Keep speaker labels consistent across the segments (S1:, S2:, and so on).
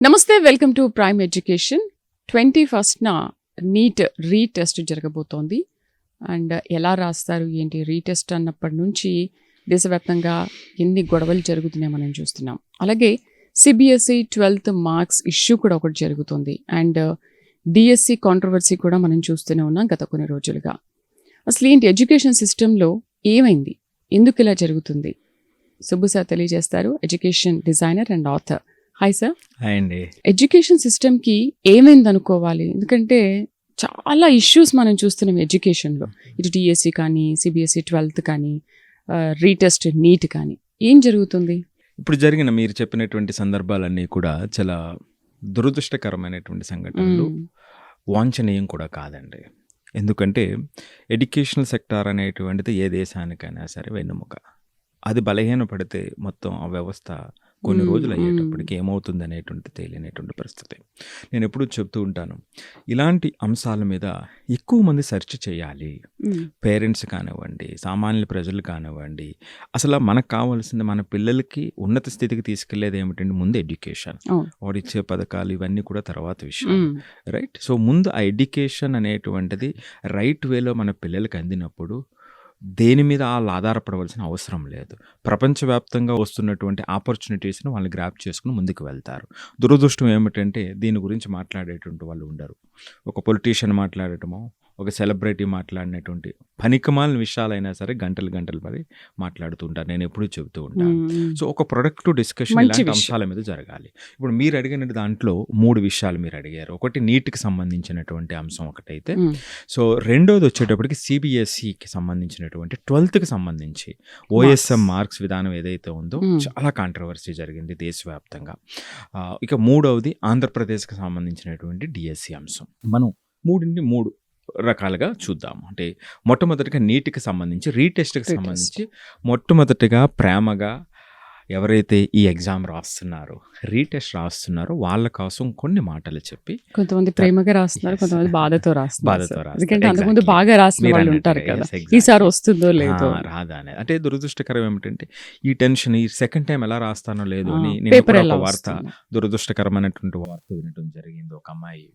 S1: నమస్తే, welcome to prime education. 21న NEET retest జరగబోతోంది. అండ్ ఎలా రాస్తారు ఏంటి రీటెస్ట్ అన్నప్పటి నుంచి దేశవ్యాప్తంగా ఎన్ని గొడవలు జరుగుతున్నాయో మనం చూస్తున్నాం. అలాగే సిబిఎస్ఈ 12th మార్క్స్ ఇష్యూ కూడా ఒకటి జరుగుతుంది. అండ్ డిఎస్సి కాంట్రవర్సీ కూడా మనం చూస్తూనే ఉన్నాం గత కొన్ని రోజులుగా. అసలు ఏంటి ఎడ్యుకేషన్ సిస్టంలో ఏమైంది, ఎందుకు ఇలా జరుగుతుంది? సుబ్బు సార్ తెలియజేస్తారు, education designer and author. Hi sir.
S2: Hi అండి.
S1: ఎడ్యుకేషన్ సిస్టమ్కి ఏమైంది అనుకోవాలి? ఎందుకంటే చాలా ఇష్యూస్ మనం చూస్తున్నాం ఎడ్యుకేషన్లో. ఇటు డిఎస్సి కానీ, సిబిఎస్ఈ 12th కానీ, రీటెస్ట్ నీట్ కానీ. ఏం జరుగుతుంది
S2: ఇప్పుడు జరిగిన మీరు చెప్పినటువంటి సందర్భాలన్నీ కూడా చాలా దురదృష్టకరమైనటువంటి సంఘటనలు, వాంఛనీయం కూడా కాదండి. ఎందుకంటే ఎడ్యుకేషనల్ సెక్టార్ అనేటువంటిది ఏ దేశానికైనా సరే వెన్నెముక. అది బలహీనపడితే మొత్తం ఆ వ్యవస్థ కొన్ని రోజులు అయ్యేటప్పటికి ఏమవుతుంది అనేటువంటి తెలియనటువంటి పరిస్థితి. నేను ఎప్పుడూ చెప్తూ ఉంటాను, ఇలాంటి అంశాల మీద ఎక్కువ మంది సెర్చ్ చేయాలి. పేరెంట్స్ కానివ్వండి, సామాన్య ప్రజలు కానివ్వండి. అసలు మనకు కావాల్సింది మన పిల్లలకి ఉన్నత స్థితికి తీసుకెళ్లేది ఏమిటంటే ముందు ఎడ్యుకేషన్. వాడిచ్చే పథకాలు ఇవన్నీ కూడా తర్వాత విషయం, రైట్? సో ముందు ఆ ఎడ్యుకేషన్ అనేటువంటిది రైట్ వేలో మన పిల్లలకి అందినప్పుడు దేని మీద వాళ్ళు ఆధారపడవలసిన అవసరం లేదు. ప్రపంచవ్యాప్తంగా వస్తున్నటువంటి ఆపర్చునిటీస్ని వాళ్ళు గ్రాప్ చేసుకుని ముందుకు వెళ్తారు. దురదృష్టం ఏమిటంటే దీని గురించి మాట్లాడేటువంటి వాళ్ళు ఉండరు. ఒక పొలిటీషియన్ మాట్లాడటమో, ఒక సెలబ్రిటీ మాట్లాడినటువంటి పనికిమాలిన విషయాలైనా సరే గంటలు మరి మాట్లాడుతుంటారు. నేను ఎప్పుడూ చెబుతూ ఉంటాను. సో ఒక ప్రొడక్టివ్ డిస్కషన్ ఇలాంటి అంశాల మీద జరగాలి. ఇప్పుడు మీరు అడిగిన దాంట్లో 3 విషయాలు మీరు అడిగారు. ఒకటి నీట్కి సంబంధించినటువంటి అంశం ఒకటైతే, సో రెండోది వచ్చేటప్పటికి సిబిఎస్ఈకి సంబంధించినటువంటి 12th సంబంధించి ఓఎస్ఎం మార్క్స్ విధానం ఏదైతే ఉందో చాలా కాంట్రవర్సీ జరిగింది దేశవ్యాప్తంగా. ఇక మూడవది ఆంధ్రప్రదేశ్కి సంబంధించినటువంటి డిఎస్సి అంశం. మనం 3 రకాలుగా చూద్దాము. అంటే మొట్టమొదటిగా నీట్కి సంబంధించి, రీటెస్ట్కి సంబంధించి మొట్టమొదటిగా ప్రేమగా ఎవరైతే ఈ ఎగ్జామ్ రాస్తున్నారో, రీటెస్ట్ రాస్తున్నారో వాళ్ళ కోసం కొన్ని మాటలు చెప్పి,
S1: కొంతమంది ప్రేమగా రాస్తున్నారు, కొంతమంది బాధతో రాస్తున్నారు. ఎందుకంటే అంతకుముందు బాగా రాసిన వాళ్ళు ఉంటారు కదా, ఈసారి వస్తుందో లేదో
S2: రాదా అనేది. అంటే దురదృష్టకరం ఏమిటంటే ఈ టెన్షన్, ఈ సెకండ్ టైం ఎలా రాస్తానో లేదు అని నేను ఒక వార్త, దురదృష్టకరమైనటువంటి వార్త వినటం జరిగింది. ఒక అమ్మాయి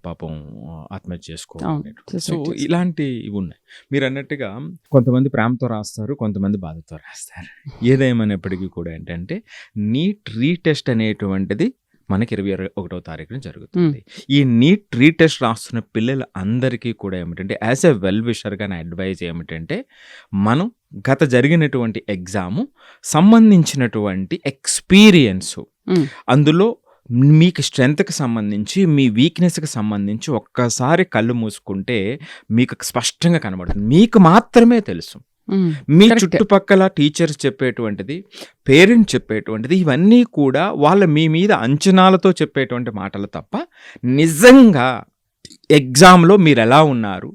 S2: పాపం ఆత్మహత్య చేసుకోవాలి. సో ఇలాంటివి ఉన్నాయి. మీరు అన్నట్టుగా కొంతమంది ప్రేమతో రాస్తారు, కొంతమంది బాధతో రాస్తారు. ఏదేమైనప్పటికీ కూడా ఏంటంటే నీట్ రీటెస్ట్ అనేటువంటిది మనకి 21వ తారీఖున జరుగుతుంది. ఈ నీట్ రీటెస్ట్ రాస్తున్న పిల్లలు అందరికీ కూడా ఏమిటంటే యాజ్ ఎ వెల్ విషర్గా నా అడ్వైజ్ ఏమిటంటే, మనం గత జరిగినటువంటి ఎగ్జాము సంబంధించినటువంటి ఎక్స్పీరియన్సు, అందులో మీకు స్ట్రెంగ్త్కి సంబంధించి, మీ వీక్నెస్కి సంబంధించి ఒక్కసారి కళ్ళు మూసుకుంటే మీకు స్పష్టంగా కనబడుతుంది. మీకు మాత్రమే తెలుసు. మీ చుట్టుపక్కల టీచర్స్ చెప్పేటువంటిది, పేరెంట్స్ చెప్పేటువంటిది, ఇవన్నీ కూడా వాళ్ళ మీ మీద అంచనాలతో చెప్పేటువంటి మాటలు తప్ప నిజంగా ఎగ్జామ్లో మీరు ఎలా ఉన్నారు,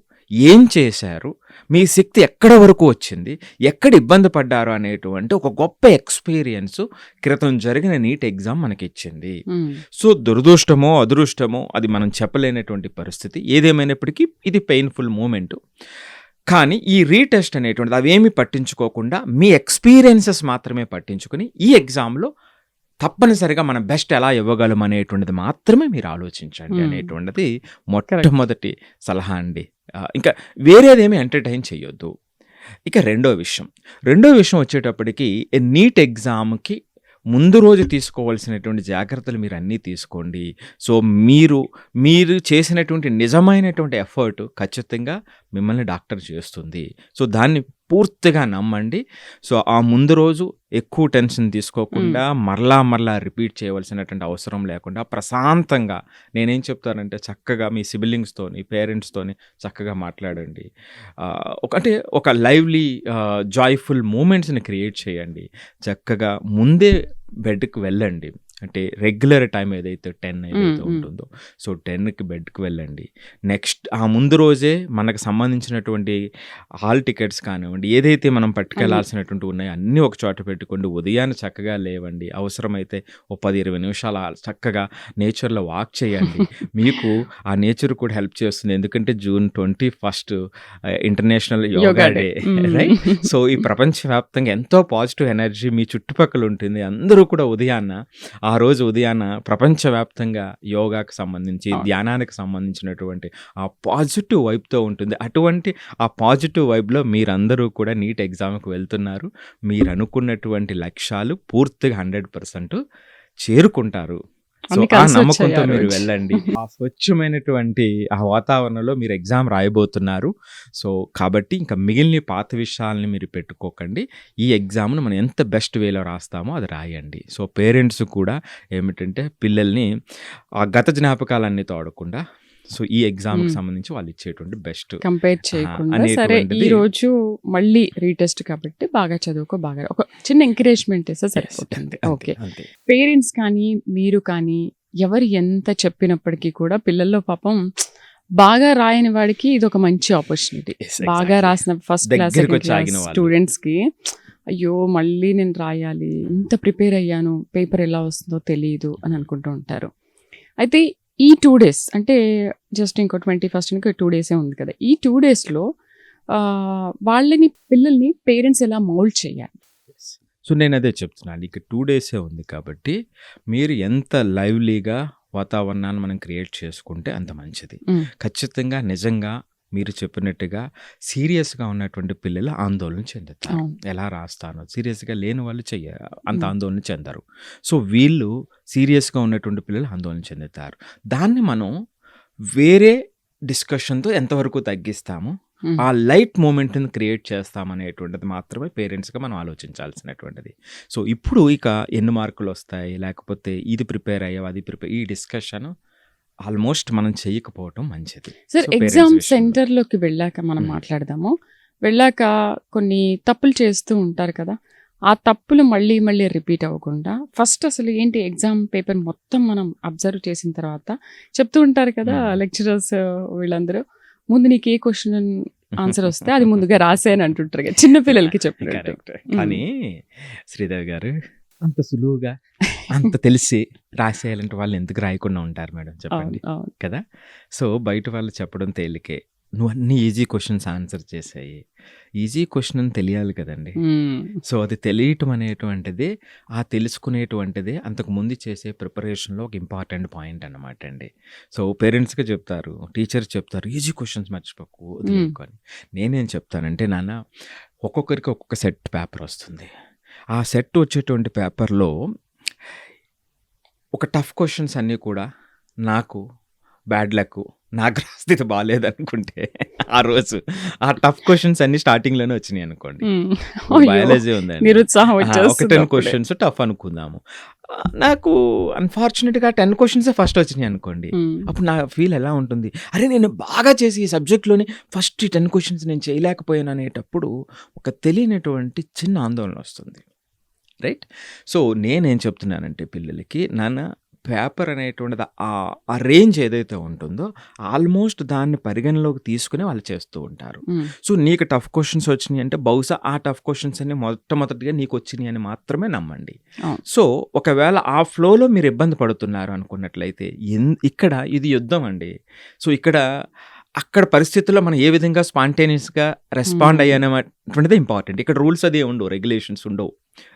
S2: ఏం చేశారు, మీ శక్తి ఎక్కడ వరకు వచ్చింది, ఎక్కడ ఇబ్బంది పడ్డారు అనేటువంటి ఒక గొప్ప ఎక్స్పీరియన్స్ క్రితం జరిగిన నీట్ ఎగ్జామ్ మనకి ఇచ్చింది. సో దురదృష్టమో అదృష్టమో అది మనం చెప్పలేనటువంటి పరిస్థితి. ఏదేమైనప్పటికీ ఇది పెయిన్ఫుల్ మూమెంట్. కానీ ఈ రీటెస్ట్ అనేటువంటిది అవేమీ పట్టించుకోకుండా మీ ఎక్స్పీరియన్సెస్ మాత్రమే పట్టించుకుని ఈ ఎగ్జామ్లో తప్పనిసరిగా మనం బెస్ట్ ఎలా ఇవ్వగలం అనేటువంటిది మాత్రమే మీరు ఆలోచించండి అనేటువంటిది మొట్టమొదటి సలహా అండి. ఇంకా వేరేదేమీ ఎంటర్టైన్ చేయొద్దు. ఇక రెండో విషయం వచ్చేటప్పటికి నీట్ ఎగ్జామ్కి ముందు రోజు తీసుకోవాల్సినటువంటి జాగ్రత్తలు మీరు అన్నీ తీసుకోండి. సో మీరు చేసినటువంటి నిజమైనటువంటి ఎఫర్ట్ ఖచ్చితంగా మిమ్మల్ని డాక్టర్ చేస్తుంది. సో దాన్ని పూర్తిగా నమ్మండి. సో ఆ ముందు రోజు ఎక్కువ టెన్షన్ తీసుకోకుండా మరలా రిపీట్ చేయవలసినటువంటి అవసరం లేకుండా ప్రశాంతంగా, నేనేం చెప్తానంటే చక్కగా మీ సిబ్లింగ్స్తోని, పేరెంట్స్తోని చక్కగా మాట్లాడండి. అంటే ఒక లైవ్లీ జాయ్ఫుల్ మూమెంట్స్ని క్రియేట్ చేయండి. చక్కగా ముందే బెడ్కి వెళ్ళండి. అంటే రెగ్యులర్ టైం ఏదైతే 10 ఏదైతే ఉంటుందో, సో 10కి బెడ్కి వెళ్ళండి. నెక్స్ట్ ఆ ముందు రోజే మనకు సంబంధించినటువంటి హాల్ టికెట్స్ కానివ్వండి, ఏదైతే మనం పట్టుకెళ్లాల్సినటువంటి ఉన్నాయో అన్నీ ఒక చోట పెట్టుకోండి. ఉదయాన్నే చక్కగా లేవండి. అవసరమైతే ఓ 10-20 నిమిషాలు చక్కగా నేచర్లో వాక్ చేయండి. మీకు ఆ నేచర్ కూడా హెల్ప్ చేస్తుంది. ఎందుకంటే June 21 international yoga day, right? So ఈ ప్రపంచవ్యాప్తంగా ఎంతో పాజిటివ్ ఎనర్జీ మీ చుట్టుపక్కల ఉంటుంది. అందరూ కూడా ఉదయాన్న ఆ ఆ రోజు ఉదయాన ప్రపంచవ్యాప్తంగా యోగాకు సంబంధించి, ధ్యానానికి సంబంధించినటువంటి ఆ పాజిటివ్ వైబ్‌తో ఉంటుంది. అటువంటి ఆ పాజిటివ్ వైబ్‌లో మీరందరూ కూడా నీట్ ఎగ్జామ్‌కి వెళ్తున్నారు. మీరనుకున్నటువంటి లక్ష్యాలు పూర్తిగా 100% చేరుకుంటారు. సో,
S1: అన్ని
S2: ఆ
S1: కలిసొచ్చాయి
S2: నమ్మకంతో
S1: ఆ
S2: మీరు
S1: రోజు.
S2: వెళ్ళండి. ఆ స్వచ్ఛమైనటువంటి ఆ వాతావరణంలో మీరు ఎగ్జామ్ రాయబోతున్నారు. సో, కాబట్టి ఇంకా మిగిలిన పాత విషయాలని మీరు పెట్టుకోకండి. ఈ ఎగ్జామ్‌ను మనం ఎంత బెస్ట్ వేలో రాస్తామో అది రాయండి. సో, పేరెంట్స్ కూడా ఏమిటంటే పిల్లల్ని ఆ గత జ్ఞాపకాలన్నీ తోడకుండా సో, ఈ ఎగ్జామ్‌కి
S1: హ్మ్.
S2: సంబంధించి వాళ్ళు ఇచ్చేటువంటి బెస్ట్
S1: కంపేర్ చేయకుండా సరే ఈ
S2: అనేటువంటిది
S1: రోజు మళ్ళీ రీటెస్ట్ కాబట్టి బాగా చదువుకో బాగా ఒక చిన్న ఎంకరేజ్మెంట్ ఇస్తే
S2: యెస్.
S1: సరిపోతుంది.
S2: అంతే.
S1: ఓకే.
S2: అంతే.
S1: పేరెంట్స్ కానీ మీరు కానీ ఎవరు ఎంత చెప్పినప్పటికీ కూడా పిల్లల్లో పాపం బాగా రాయని వాడికి ఇది ఒక మంచి ఆపర్చునిటీ.
S2: యెస్.
S1: బాగా
S2: ఎగ్జాక్ట్‌లీ.
S1: రాసిన ఫస్ట్ క్లాస్ సెకండ్
S2: దగ్గరికొచ్చి
S1: క్లాస్
S2: ఆగిన వాళ్ళు.
S1: స్టూడెంట్స్కి అయ్యో మళ్ళీ నేను రాయాలి ఇంత ప్రిపేర్ అయ్యాను పేపర్ ఎలా వస్తుందో తెలియదు అని అనుకుంటూ ఉంటారు. అయితే ఈ 2 days అంటే జస్ట్ ఇంకో 21st ఇంకో 2 days ఉంది కదా, ఈ 2 daysలో వాళ్ళని పిల్లల్ని పేరెంట్స్ ఎలా మౌల్డ్ చేయాలి?
S2: సో, నేనదే చెప్తున్నాను. ఇక 2 డేసే ఉంది కాబట్టి మీరు ఎంత లైవ్లీగా వాతావరణాన్ని మనం క్రియేట్ చేసుకుంటే అంత మంచిది.
S1: మ్మ్.
S2: ఖచ్చితంగా నిజంగా మీరు చెప్పినట్టుగా సీరియస్‌గా ఉన్నటువంటి పిల్లలు ఆందోళన చెందుతారు.
S1: అవును.
S2: ఎలా రాస్తానో సీరియస్‌గా లేని వాళ్ళు అంత
S1: మ్మ్.
S2: ఆందోళన చెందరు. సో, వీళ్ళు సీరియస్‌గా ఉన్నటువంటి పిల్లలు ఆందోళన చెందుతారు. దాన్ని మనం వేరే డిస్కషన్‌తో ఎంతవరకు తగ్గిస్తాము,
S1: మ్మ్.
S2: ఆ లైట్ మూమెంట్‌ని క్రియేట్ చేస్తామనేటువంటిది మాత్రమే పేరెంట్స్‌గా మనం ఆలోచించాల్సినటువంటిది. సో, ఇప్పుడు ఇక ఎన్ని మార్కులొస్తాయి, లేకపోతే ఇది ప్రిపేర్ అయ్యావా, అది ప్రిపేర్ ఈ డిస్కషన్ ఆల్మోస్ట్ మనం చేయకపోవటం మంచిది.
S1: సార్
S2: సో, పేరెంట్స్
S1: ఎగ్జామ్
S2: విషయంలో.
S1: సెంటర్లోకి వెళ్ళాక మనం
S2: మ్మ్.
S1: మాట్లాడదాము. వెళ్ళాక కొన్ని తప్పులు చేస్తూ ఉంటారు కదా, ఆ తప్పులు మళ్ళీ మళ్ళీ రిపీట్ అవ్వకుండా ఫస్ట్ అసలు ఏంటి ఎగ్జామ్ పేపర్ మొత్తం మనం అబ్జర్వ్ చేసిన తర్వాత చెప్తూ ఉంటారు కదా
S2: మ్మ్.
S1: లెక్చరర్స్ వీళ్ళందరూ, ముందు నీకు ఏ క్వశ్చన్ ఆన్సర్ వస్తే అది ముందుగా రాసేయని అంటుంటారు కదా చిన్న పిల్లలకి చెప్పినట్టు.
S2: కరెక్ట్. కానీ శ్రీదేవి గారు అంత సులువుగా అంత తెలిసి రాసేయాలంటే వాళ్ళు ఎందుకు రాయకుండా ఉంటారు మేడం చెప్పండి
S1: అవును అవును.
S2: కదా. సో, బయట వాళ్ళు చెప్పడం తేలికే, నువ్వు అన్ని ఈజీ క్వశ్చన్స్ ఆన్సర్ చేసాయి. ఈజీ క్వశ్చన్ అని తెలియాలి కదండి.
S1: మ్మ్.
S2: సో, అది తెలియటం అనేటువంటిది ఆ తెలుసుకునేటువంటిది అంతకుముందు చేసే ప్రిపరేషన్లో ఒక ఇంపార్టెంట్ పాయింట్ అనమాట అండి. సో, పేరెంట్స్కి చెప్తారు, టీచర్స్ చెప్తారు ఈజీ క్వశ్చన్స్ మర్చిపోకు వదిలేకు అని. నేనేం చెప్తానంటే నాన్న, ఒక్కొక్కరికి ఒక్కొక్క సెట్ పేపర్ వస్తుంది. ఆ సెట్ వచ్చేటువంటి పేపర్లో ఒక టఫ్ క్వశ్చన్స్ అన్నీ కూడా నాకు బ్యాడ్ లక్, నా గ్రహస్థితి బాగాలేదనుకుంటే ఆ రోజు ఆ టఫ్ క్వశ్చన్స్ అన్ని స్టార్టింగ్లోనే వచ్చినాయి అనుకోండి.
S1: మ్మ్.
S2: ఇప్పుడు
S1: అయ్యో,
S2: బయాలజీ ఉందండి,
S1: నిరుత్సాహం
S2: ఒక
S1: వచ్చేస్తుంది
S2: 10
S1: అప్పుడే.
S2: క్వశ్చన్స్ టఫ్ అనుకుందాము. నాకు అన్ఫార్చునేట్గా 10 క్వశ్చన్సే ఫస్ట్ వచ్చినాయి అనుకోండి.
S1: మ్మ్.
S2: అప్పుడు నా ఫీల్ ఎలా ఉంటుంది, అరే నేను బాగా చేసి ఈ సబ్జెక్ట్లోని ఫస్ట్ 10 క్వశ్చన్స్ నేను చేయలేకపోయాను అనేటప్పుడు ఒక తెలియనటువంటి చిన్న ఆందోళన వస్తుంది. రైట్. సో, నేనేం చెప్తున్నానంటే పిల్లలకి, నాన్న పేపర్ అనేటువంటిది ఆ రేంజ్ ఏదైతే ఉంటుందో ఆల్మోస్ట్ దాన్ని పరిగణలోకి తీసుకుని వాళ్ళు చేస్తూ ఉంటారు.
S1: మ్మ్.
S2: సో, నీకు టఫ్ క్వశ్చన్స్ వచ్చినాయి అంటే బహుశా ఆ టఫ్ క్వశ్చన్స్ అన్ని మొట్టమొదటిగా నీకు వచ్చినాయి అని మాత్రమే నమ్మండి.
S1: అవును.
S2: సో, ఒకవేళ ఆ ఫ్లోలో మీరు ఇబ్బంది పడుతున్నారు అనుకున్నట్లయితే ఇక్కడ ఇది యుద్ధం అండి. సో, అక్కడ పరిస్థితుల్లో మనం ఏ విధంగా స్పాంటేనియస్గా రెస్పాండ్
S1: మ్మ్.
S2: అయ్యానటువంటిది ఇంపార్టెంట్. ఇక్కడ రూల్స్ అది ఉండవు, రెగ్యులేషన్స్ ఉండవు.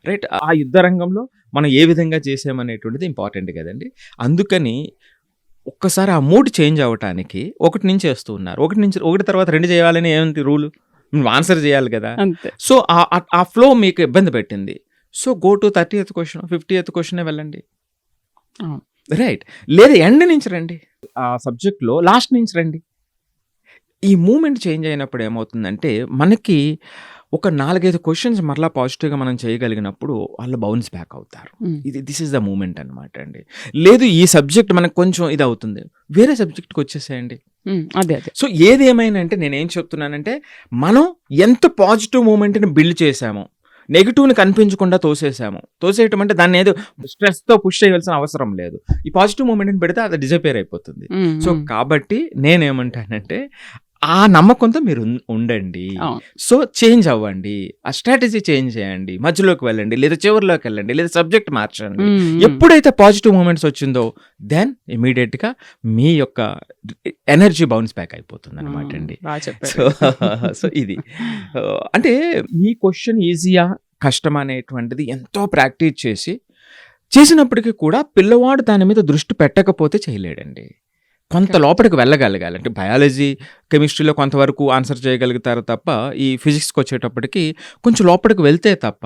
S2: రైట్. ఆ యుద్ధ రంగంలో మనం ఏ విధంగా చేసామనేటువంటిది ఇంపార్టెంట్ కదండి. అందుకని ఒక్కసారి ఆ మూడ్ చేంజ్ అవ్వటానికి ఒకటి నుంచి చేస్తూ ఉన్నారు, ఒకటి తర్వాత 2 చేయాలని ఏమిటి రూలు, నువ్వు ఆన్సర్ చేయాలి కదా.
S1: అంతే.
S2: సో, ఆ ఫ్లో మీకు ఇబ్బంది పెట్టింది. So, go to 30th question 50th క్వశ్చనే వెళ్ళండి.
S1: అవును.
S2: రైట్. లేదా ఎండ్ నుంచి రండి, ఆ సబ్జెక్ట్లో లాస్ట్ నుంచి రండి. ఈ మూమెంట్ చేంజ్ అయినప్పుడు ఏమవుతుందంటే మనకి ఒక 4-5 క్వశ్చన్స్ మరలా పాజిటివ్గా మనం చేయగలిగినప్పుడు వాళ్ళు బౌన్స్ బ్యాక్ అవుతారు.
S1: మ్మ్.
S2: దిస్ ఈజ్ ద మూమెంట్ అనమాట అండి. లేదు ఈ సబ్జెక్ట్ మనకు కొంచెం ఇది అవుతుంది, వేరే సబ్జెక్ట్కి వచ్చేసేయండి.
S1: మ్మ్. అదే అదే.
S2: సో, ఏది ఏమైనా అంటే నేనేం చెప్తున్నానంటే మనం ఎంత పాజిటివ్ మూమెంట్ని బిల్డ్ చేసామో, నెగిటివ్ని కనిపించకుండా తోసేయటం అంటే దాన్ని ఏదో స్ట్రెస్తో పుష్ చేయాల్సిన అవసరం లేదు. ఈ పాజిటివ్ మూమెంట్ని పెడితే అది డిజపేర్ అయిపోతుంది.
S1: మ్మ్.
S2: సో,
S1: మ్మ్.
S2: కాబట్టి నేనేమంటానంటే ఆ నమ్మకంతో మీరు ఉండండి.
S1: అవును.
S2: సో, చేంజ్ అవ్వండి, ఆ స్ట్రాటజీ చేంజ్ చేయండి, మధ్యలోకి వెళ్ళండి, లేదా చివరిలోకి వెళ్ళండి, లేదా సబ్జెక్ట్ మార్చండి.
S1: మ్మ్. మ్మ్.
S2: ఎప్పుడైతే పాజిటివ్ మూమెంట్స్ వచ్చిందో దెన్ ఇమీడియట్గా మీ యొక్క ఎనర్జీ బౌన్స్ బ్యాక్ అయిపోతుంది అనమాట అండి.
S1: బాగా చెప్పారు.
S2: సో ఇది అంటే ఈ క్వశ్చన్ ఈజీయా కష్టం అనేటువంటిది ఎంతో ప్రాక్టీస్ చేసి చేసినప్పటికీ కూడా పిల్లవాడు దాని మీద దృష్టి పెట్టకపోతే చేయలేడండి. కొంత
S1: Correct.
S2: లోపలికి వెళ్ళగలగాలి. అంటే బయాలజీ, కెమిస్ట్రీలో కొంతవరకు ఆన్సర్ చేయగలుగుతారు తప్ప, ఈ ఫిజిక్స్‌కి వచ్చేటప్పటికి కొంచెం లోపలికి వెళ్తే తప్ప,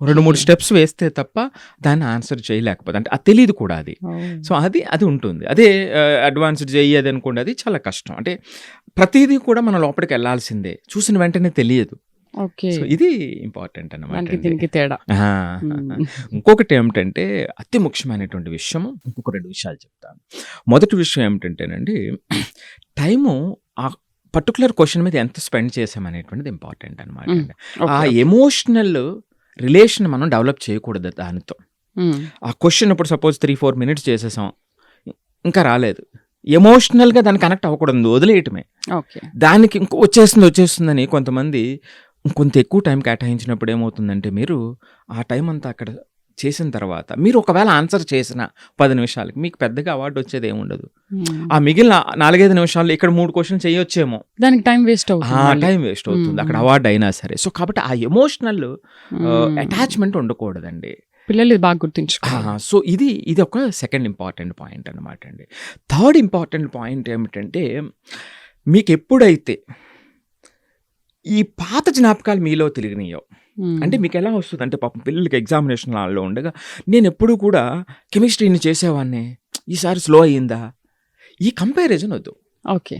S2: 2, 3
S1: ఓకే.
S2: స్టెప్స్ వేస్తే తప్ప దాన్ని ఆన్సర్ చేయలేకపోతే, అంటే అది తెలీదు కూడా అది.
S1: ఓహ్!
S2: సో, అది ఉంటుంది. అదే అడ్వాన్స్‌డ్ జేఈ అది అనుకోండి, అది చాలా కష్టం. అంటే ప్రతీదీ కూడా మనం లోపలికి వెళ్ళాల్సిందే. చూసిన వెంటనే తెలియదు.
S1: ఓకే.
S2: సో, ఇది ఇంపార్టెంట్ అన్నమాట
S1: దానికి
S2: అండి.
S1: దీనికి తేడా.
S2: ఆ!
S1: హ్మ్.
S2: ఇంకొకటి ఏమిటంటే అతి ముఖ్యమైనటువంటి విషయం, ఇంకొక 2 విషయాలు చెప్తాను. మొదటి విషయం ఏమిటంటేనండి, టైము ఆ పర్టిక్యులర్ క్వెషన్ మీద ఎంత స్పెండ్ చేసామనేటువంటిది ఇంపార్టెంట్ అనమాట
S1: హ్మ్.
S2: అండి. ఆ
S1: ఓకే. ఓకే.
S2: ఎమోషనల్ రిలేషన్ మనం డెవలప్ చేయకూడదు దానితో.
S1: హ్మ్.
S2: ఆ క్వెషన్ ఇప్పుడు సపోజ్ 3, 4 మినిట్స్ చేసేసాం. ఇంకా రాలేదు. ఎమోషనల్‌గా దాన్ని కనెక్ట్ అవ్వకూడదు. వదిలేయటమే.
S1: ఓకే.
S2: దానికి ఇంకో వచ్చేస్తుందని కొంతమంది కొంత ఎక్కువ టైం కేటాయించినప్పుడు ఏమవుతుందంటే, మీరు ఆ టైం అంతా అక్కడ చేసిన తర్వాత మీరు ఒకవేళ ఆన్సర్ చేసిన 10 నిమిషాలకి మీకు పెద్దగా అవార్డ్ వచ్చేది ఏముండదు.
S1: హ్మ్.
S2: ఆ మిగిలిన 4, 5 నిమిషాల్లో ఇక్కడ 3 క్వశ్చన్లు చేయొచ్చేమో.
S1: దానికి టైం వేస్ట్ అవుతుంది
S2: ఆ
S1: మళ్ళీ.
S2: టైం వేస్ట్ అవుతుంది. అక్కడ
S1: హ్మ్.
S2: అవార్డ్ అయినా సరే. సో, కాబట్టి ఆ ఎమోషనల్
S1: హ్మ్.
S2: అటాచ్‌మెంట్ ఉండకూడదండి.
S1: పిల్లలు ఇది బాగా గుర్తుంచుకోవాలి.
S2: సో, ఇది ఒక సెకండ్ ఇంపార్టెంట్ పాయింట్ అనమాట అండి. థర్డ్ ఇంపార్టెంట్ పాయింట్ ఏమిటంటే, మీకెప్పుడైతే ఈ పాత జ్ఞాపకాలు మీలో తిరిగినాయో, అంటే
S1: హ్మ్.
S2: మీకెలా వస్తదంటే, పాపం పిల్లలకి ఎగ్జామినేషన్ హాల్‌లో ఉండగా నేనెప్పుడు కూడా కెమిస్ట్రీని చేసేవాడినే, ఈసారి స్లో అయిందా? ఈ కంపారిజన్ వద్దు.
S1: ఓకే.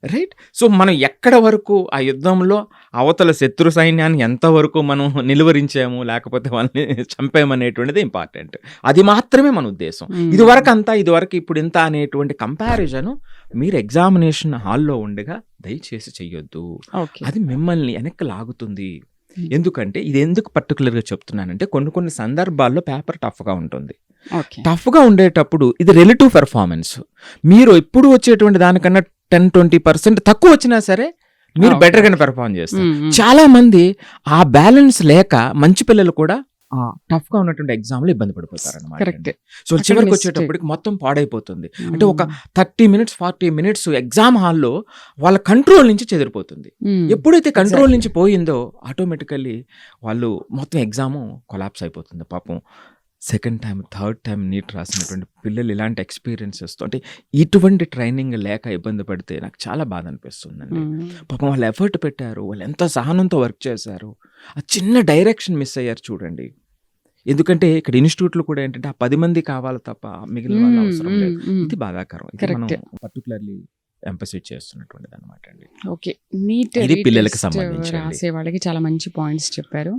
S2: రైట్? సో, మనం ఎక్కడ వరకు ఆ యుద్ధంలో అవతల శత్రు సైన్యాన్ని ఎంతవరకు మనం నిలువరించాము, లేకపోతే వాళ్ళని చంపామనేటువంటిది ఇంపార్టెంట్. అది మాత్రమే మన ఉద్దేశం.
S1: హ్మ్.
S2: ఇదివరకంతా, ఇప్పుడింత అనేటువంటి కంపారిజను మీరు ఎగ్జామినేషన్ హాల్‌లో ఉండగా దయచేసి చెయ్యొద్దు.
S1: ఓకే.
S2: అది మిమ్మల్ని వెనక్కి లాగుతుంది.
S1: హ్మ్.
S2: ఎందుకంటే, ఇది ఎందుకు పర్టిక్యులర్‌గా చెప్తున్నానంటే, కొన్ని సందర్భాల్లో పేపర్ టఫ్‌గా ఉంటుంది.
S1: ఓకే.
S2: టఫ్‌గా ఉండేటప్పుడు ఇది రిలేటివ్ పెర్ఫార్మెన్స్. మీరు ఎప్పుడు వచ్చేటువంటి దానికన్నా 10, 20% తక్కువ వచ్చినా సరే మీరు
S1: ఓకే.
S2: బెటర్‌గానే
S1: ఓకే.
S2: పెర్ఫార్మ్ చేస్తారు.
S1: హ్మ్. హ్మ్.
S2: చాలా మంది ఆ బ్యాలెన్స్ లేక మంచి పిల్లలు కూడా టఫ్‌గా ఉన్నటువంటి ఎగ్జామ్‌లో ఇబ్బంది పడిపోతారనమాట
S1: కరెక్ట్.
S2: అండి. సో,
S1: అక్కడ
S2: చివరికి
S1: మిస్టేక్.
S2: వచ్చేటప్పటికి మొత్తం పాడైపోతుంది. అంటే ఒక
S1: హ్మ్.
S2: 30 మినిట్స్, 40 మినిట్స్ ఎగ్జామ్ హాల్‌లో వాళ్ళ కంట్రోల్ నుంచి చెదిరిపోతుంది.
S1: హ్మ్.
S2: ఎప్పుడైతే కంట్రోల్
S1: ఎగ్జాక్ట్‌లీ.
S2: నుంచి పోయిందో ఆటోమేటికల్లీ వాళ్ళు మొత్తం ఎగ్జాము కొలాప్స్ అయిపోతుంది. పాపం second time, third time NEET రాసినటువంటి పిల్లలు ఇలాంటి ఎక్స్‌పీరియన్సెస్‌తో, అంటే ఇటువంటి ట్రైనింగ్ లేక ఇబ్బంది పడితే నాకు చాలా బాధ అనిపిస్తుందండి.
S1: హ్మ్.
S2: పాపం వాళ్ళు ఎఫర్ట్ పెట్టారు. వాళ్ళు ఎంత సహనంతో వర్క్ చేశారు. ఆ చిన్న డైరెక్షన్ మిస్ అయ్యారు చూడండి. ఎందుకంటే ఇక్కడ ఇన్‌స్టిట్యూట్‌లో కూడా ఏంటంటే ఆ 10 మంది కావాలి తప్ప మిగిలిన వాళ్ళు
S1: హ్మ్.
S2: అవసరం
S1: హ్మ్.
S2: లేదు.
S1: హ్మ్.
S2: ఇది బాధాకరం. ఇది మనం
S1: కరెక్ట్.
S2: పర్టిక్యులర్‌లీ ఎంఫసైజ్ చేస్తున్నటువంటిదన్నమాట అండి.
S1: ఓకే. నీట్
S2: ఇది పిల్లలకి
S1: రీటెస్ట్
S2: సంబంధించి అండి.
S1: రాసే వాళ్ళకి చాలా మంచి పాయింట్స్ చెప్పారు.